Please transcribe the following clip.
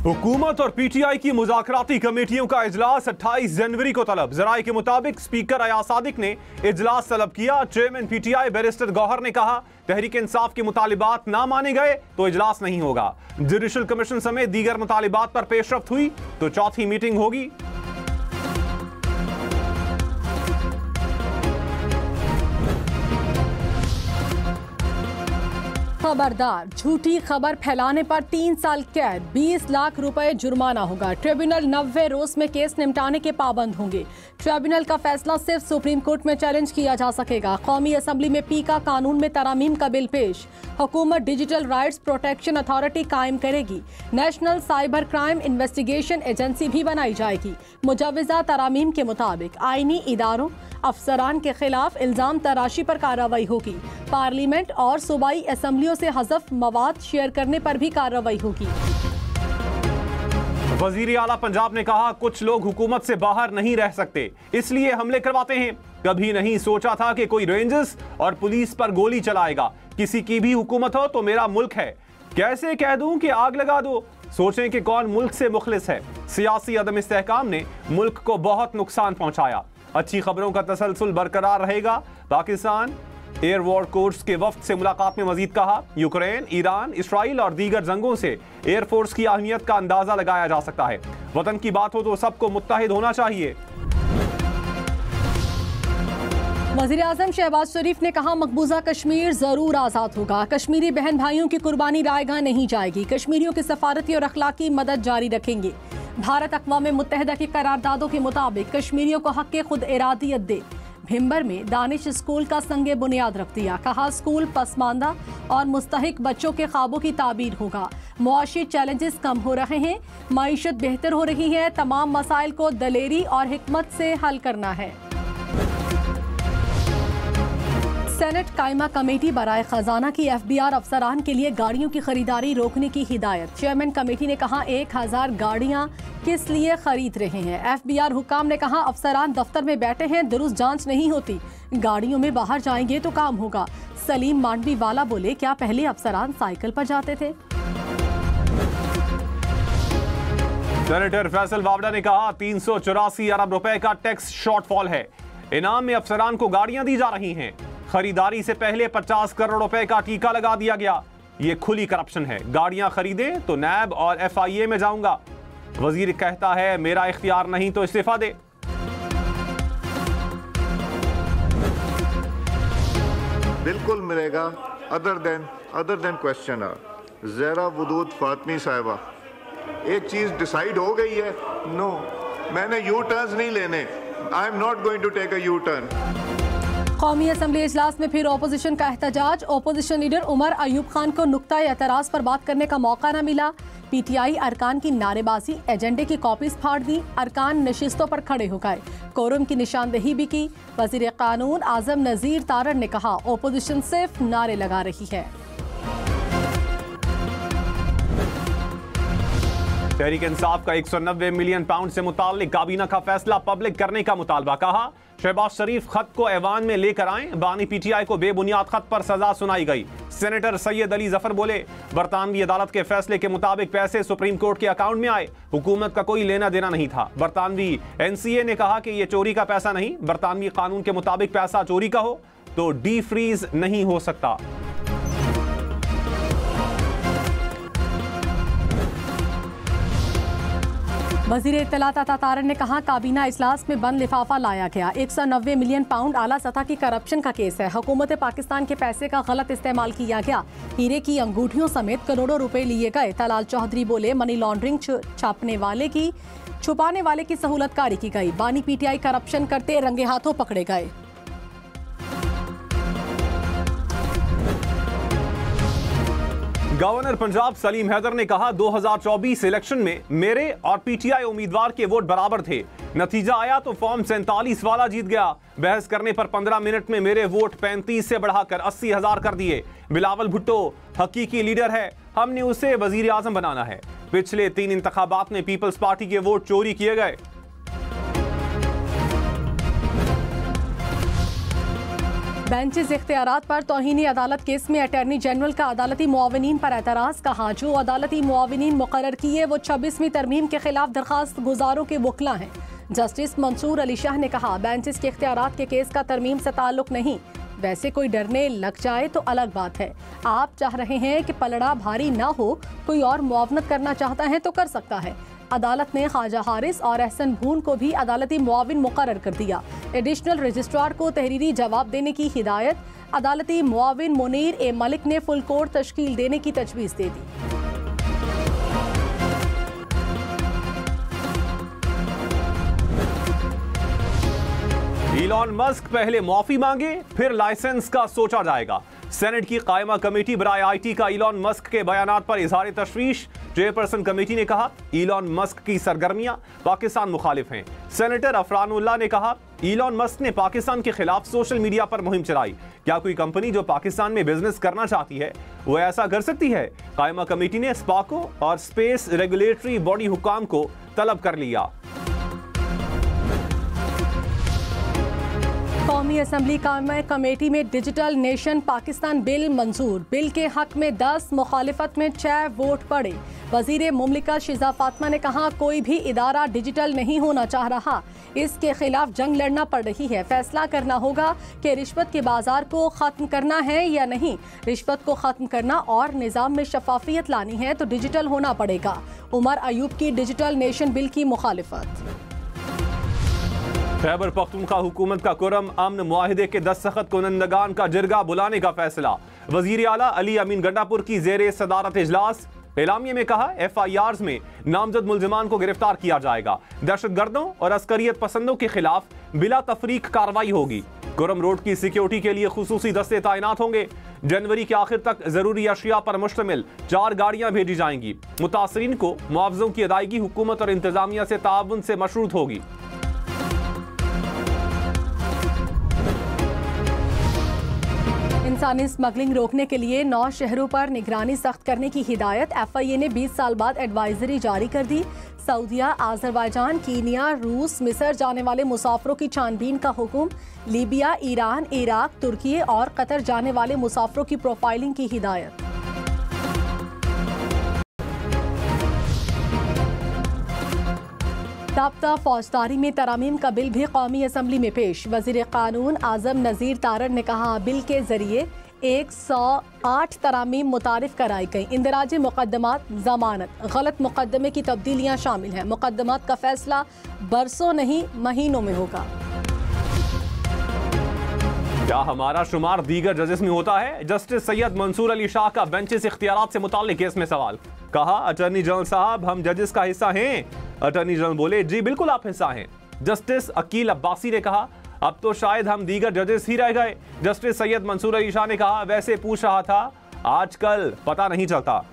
हुकूमत और पीटीआई की मुज़ाकराती कमेटियों का इजलास 28 जनवरी को तलब। जराये के मुताबिक स्पीकर अयाज सादिक ने इजलास तलब किया। चेयरमैन पीटीआई बैरिस्टर गौहर ने कहा, तहरीक इंसाफ के मुतालिबात ना माने गए तो इजलास नहीं होगा। जुडिशल कमीशन समेत दीगर मुतालिबात पर पेशरफ्त हुई तो चौथी मीटिंग होगी। खबरदार, झूठी खबर फैलाने पर 3 साल कैद, 20 लाख रुपए जुर्माना होगा। ट्रिब्यूनल 90 रोज में केस निपटाने के पाबंद होंगे। ट्रिब्यूनल का फैसला सिर्फ सुप्रीम कोर्ट में चैलेंज किया जा सकेगा। कौमी असम्बली में पीका कानून में तरामीम का बिल पेश। हुकूमत डिजिटल राइट्स प्रोटेक्शन अथॉरिटी कायम करेगी। National cyber crime investigation agency भी बनाई जाएगी। मुजव्वज़ा तरामीम के मुताबिक आईनी इदारों, अफसरान के खिलाफ इल्जाम तराशी पर कार्रवाई होगी। पार्लियामेंट और सूबाई असम्बलियों से हज़फ मवाद शेयर करने पर भी कार्रवाई होगी। वजीर आला पंजाब ने कहा, कुछ लोग हुकूमत से बाहर नहीं रह सकते, इसलिए हमले करवाते हैं। कभी नहीं सोचा था कि कोई रेंजर्स और पुलिस पर गोली चलाएगा। किसी की भी हुकूमत हो तो मेरा मुल्क है, कैसे कह दूं कि आग लगा दो। सोचें कि कौन मुल्क से मुखलिस है। सियासी अदम इस्तेहकाम ने मुल्क को बहुत नुकसान पहुंचाया। अच्छी खबरों का तसलसल बरकरार रहेगा। पाकिस्तान एयर वॉर कोर्स के वफ्द से मुलाकात में मजीद कहा, यूक्रेन, ईरान, इसराइल और दीगर जंगों से एयरफोर्स की अहमियत का अंदाजा लगाया जा सकता है। वतन की बात हो तो सबको मुत्तहिद होना चाहिए। वज़ीर आज़म शहबाज शरीफ ने कहा, मकबूजा कश्मीर जरूर आज़ाद होगा। कश्मीरी बहन भाइयों की कुर्बानी रायगा नहीं जाएगी। कश्मीरियों की सफारती और अखलाकी मदद जारी रखेंगे। भारत अक़वाम मुत्तहिदा की करारदादों के मुताबिक कश्मीरियों को हक़ खुद इरादियत दे। भिम्बर में दानिश स्कूल का संगे बुनियाद रख दिया। कहा, स्कूल पसमानदा और मुस्तहिक बच्चों के ख्वाबों की ताबीर होगा। मुआशी चैलेंजेस कम हो रहे हैं, मईशत बेहतर हो रही है। तमाम मसाइल को दलेरी और हिकमत से हल करना है। सेनेट कायमा कमेटी बराए खजाना की FBR अफसरान के लिए गाड़ियों की खरीदारी रोकने की हिदायत। चेयरमैन कमेटी ने कहा, 1000 गाड़ियां किस लिए खरीद रहे हैं। FBR हुकाम ने कहा, अफसरान दफ्तर में बैठे हैं, दुरुस्त जांच नहीं होती। गाड़ियों में बाहर जाएंगे तो काम होगा। सलीम मांडवी वाला बोले, क्या पहले अफसरान साइकिल पर जाते थे। सेनेटर फैसल वावड़ा ने कहा, 384 अरब रुपए का टैक्स शॉर्टफॉल है। इनाम में अफसरान को गाड़ियां दी जा रही हैं। खरीदारी से पहले 50 करोड़ रुपए का टीका लगा दिया गया। ये खुली करप्शन है। गाड़ियां खरीदें तो नैब और FIA में जाऊंगा। वजीर कहता है, मेरा इख्तियार नहीं तो इस्तीफा दे। बिल्कुल मिलेगा। अदर देन क्वेश्चन ज़रा वदूद फातमी साहिबा, एक चीज डिसाइड हो गई है। नो, मैंने यू टर्न्स नहीं लेने। I am not going to take a U turn. कौमी असम्बली इजलास में फिर ओपोजिशन का एहतजाज। ओपोजिशन लीडर उमर अयूब खान को नुक्ता एतराज पर बात करने का मौका न मिला। PTI अरकान की नारेबाजी, एजेंडे की कॉपीज फाड़ दी। अरकान नशिस्तों पर खड़े हो गए। कोरम की निशानदेही भी की। वजीर कानून आजम नजीर तारड़ ने कहा, ओपोजिशन सिर्फ नारे लगा रही है। तहरीक इंसाफ का 190 मिलियन पाउंड से मुताल्लिक काबीना का फैसला पब्लिक करने का मुतालबा। कहा, शहबाज शरीफ खत को ऐवान में लेकर आएं। बानी PTI को बेबुनियाद खत पर सजा सुनाई गई। सेनेटर सैयद अली जफर बोले, बरतानवी अदालत के फैसले के मुताबिक पैसे सुप्रीम कोर्ट के अकाउंट में आए। हुकूमत का कोई लेना देना नहीं था। बरतानवी NCA ने कहा कि यह चोरी का पैसा नहीं। बरतानवी कानून के मुताबिक पैसा चोरी का हो तो डी फ्रीज नहीं हो सकता। वजीर इत्तलात अता तारड़ ने कहा, काबीना इजलास में बंद लिफाफा लाया गया। 190 मिलियन पाउंड आला सतह की करप्शन का केस है। हुकूमत पाकिस्तान के पैसे का गलत इस्तेमाल किया गया। हीरे की अंगूठियों समेत करोड़ों रुपए लिए गए। तलाल चौधरी बोले, मनी लॉन्ड्रिंग छापने वाले की छुपाने वाले की सहूलतकारी की गई। बानी PTI करप्शन करते रंगे हाथों पकड़े गए। गवर्नर पंजाब सलीम हैदर ने कहा, 2024 इलेक्शन में मेरे और PTI उम्मीदवार के वोट बराबर थे। नतीजा आया तो फॉर्म 47 वाला जीत गया। बहस करने पर 15 मिनट में मेरे वोट 35 से बढ़ाकर 80,000 कर दिए। बिलावल भुट्टो हकीकी लीडर है, हमने उसे वजीर आजम बनाना है। पिछले 3 इंतखाबात में पीपल्स पार्टी के वोट चोरी किए गए। बेंचेस इख्तियारात पर तौहीन अदालत केस में अटॉर्नी जनरल का अदालती मुआविनीन पर एतराज़। कहा जो अदालती मुआविनीन मुकर्रर किए वो 26वीं तरमीम के खिलाफ दरखास्त गुजारों के वकला हैं। जस्टिस मंसूर अली शाह ने कहा बेंचेस के इख्तियारात के केस का तरमीम से ताल्लुक नहीं, वैसे कोई डरने लग जाए तो अलग बात है। आप चाह रहे हैं कि पलड़ा भारी ना हो, कोई और मुआवनत करना चाहता है तो कर सकता है। अदालत ने ख्वाजा हारिस और एहसन भून को भी अदालती मुआविन मुकर्रर कर दिया। एडिशनल रजिस्ट्रार को तहरीरी जवाब देने की हिदायत। अदालती मुआविन मुनीर ए मलिक ने फुल कोर्ट तश्कील देने की तजवीज़ दे दी। इलॉन मस्क पहले माफी मांगे फिर लाइसेंस का सोचा जाएगा। सेनेट की कायमा कमेटी बराए आईटी का इलॉन मस्क के बयानात पर इजहार तशवीश। चेयरपर्सन कमेटी ने कहा इलॉन मस्क की सरगर्मियां पाकिस्तान मुखालिफ हैं। सेनेटर अफरानुल्लाह ने कहा इलॉन मस्क ने पाकिस्तान के खिलाफ सोशल मीडिया पर मुहिम चलाई। क्या कोई कंपनी जो पाकिस्तान में बिजनेस करना चाहती है वो ऐसा कर सकती है? कायमा कमेटी ने स्पाको और स्पेस रेगुलेटरी बॉडी हुकाम को तलब कर लिया। कौमी असम्बली कायमा कमेटी में डिजिटल नेशन पाकिस्तान बिल मंजूर। बिल के हक में 10, मुखालिफत में 6 वोट पड़े। वजीर मुमलिकत शिजा फातिमा ने कहा कोई भी इदारा डिजिटल नहीं होना चाह रहा, इसके खिलाफ जंग लड़ना पड़ रही है। फैसला करना होगा कि रिश्वत के बाजार को ख़त्म करना है या नहीं। रिश्वत को ख़त्म करना और निज़ाम में शफाफियत लानी है तो डिजिटल होना पड़ेगा। उमर अयूब की डिजिटल नेशन बिल की मुखालिफत। खैबर पख्तूनख्वा हुकूमत का कुरम अमन मुआहिदे के दस्तखत कुनंदगान का जिरगा बुलाने का फैसला। वजीर आला अली अमीन गंडापुर की जेर सदारत इजलास। एलामिया में कहा FIRs में नामजद मुल्जिमान को गिरफ्तार किया जाएगा। दहशतगर्दों और अस्करियत पसंदों के खिलाफ बिला तफरीक कार्रवाई होगी। कुरम रोड की सिक्योरिटी के लिए खुसूसी दस्ते तैनात होंगे। जनवरी के आखिर तक जरूरी अशिया पर मुश्तमिल 4 गाड़ियां भेजी जाएंगी। मुतासरीन को मुआवजों की अदायगी हुकूमत और इंतजामिया से ताउन से मशरूत होगी। इंसानी स्मगलिंग रोकने के लिए 9 शहरों पर निगरानी सख्त करने की हिदायत। FIA ने 20 साल बाद एडवाइजरी जारी कर दी। सऊदिया, आज़रबाईजान, कीनिया, रूस, मिस्र जाने वाले मुसाफिरों की छानबीन का हुक्म। लीबिया, ईरान, इराक, तुर्की और कतर जाने वाले मुसाफिरों की प्रोफाइलिंग की हिदायत। ज़ाब्ता फौजदारी में तरामीम का बिल भी कौमी असम्बली में पेश। वज़ीर क़ानून आज़म नज़ीर तारड़ ने कहा बिल के जरिए 108 तरामीम मुतारिफ कराई गई। इंदराज मुकदमात, जमानत, गलत मुकदमे की तब्दीलियाँ शामिल हैं। मुकदमात का फैसला बरसों नहीं महीनों में होगा। क्या हमारा शुमार दीगर जजेस में होता है? जस्टिस सैयद मंसूर अली शाह का बेंचेस इख्तियारात से मुताल्लिक केस में सवाल। कहा अटॉर्नी जनरल साहब हम जजेस का हिस्सा हैं। अटॉर्नी जनरल बोले जी बिल्कुल आप हिस्सा हैं। जस्टिस अकील अब्बासी ने कहा अब तो शायद हम दीगर जजेस ही रह गए। जस्टिस सैयद मंसूर अली शाह ने कहा वैसे पूछ रहा था, आजकल पता नहीं चलता।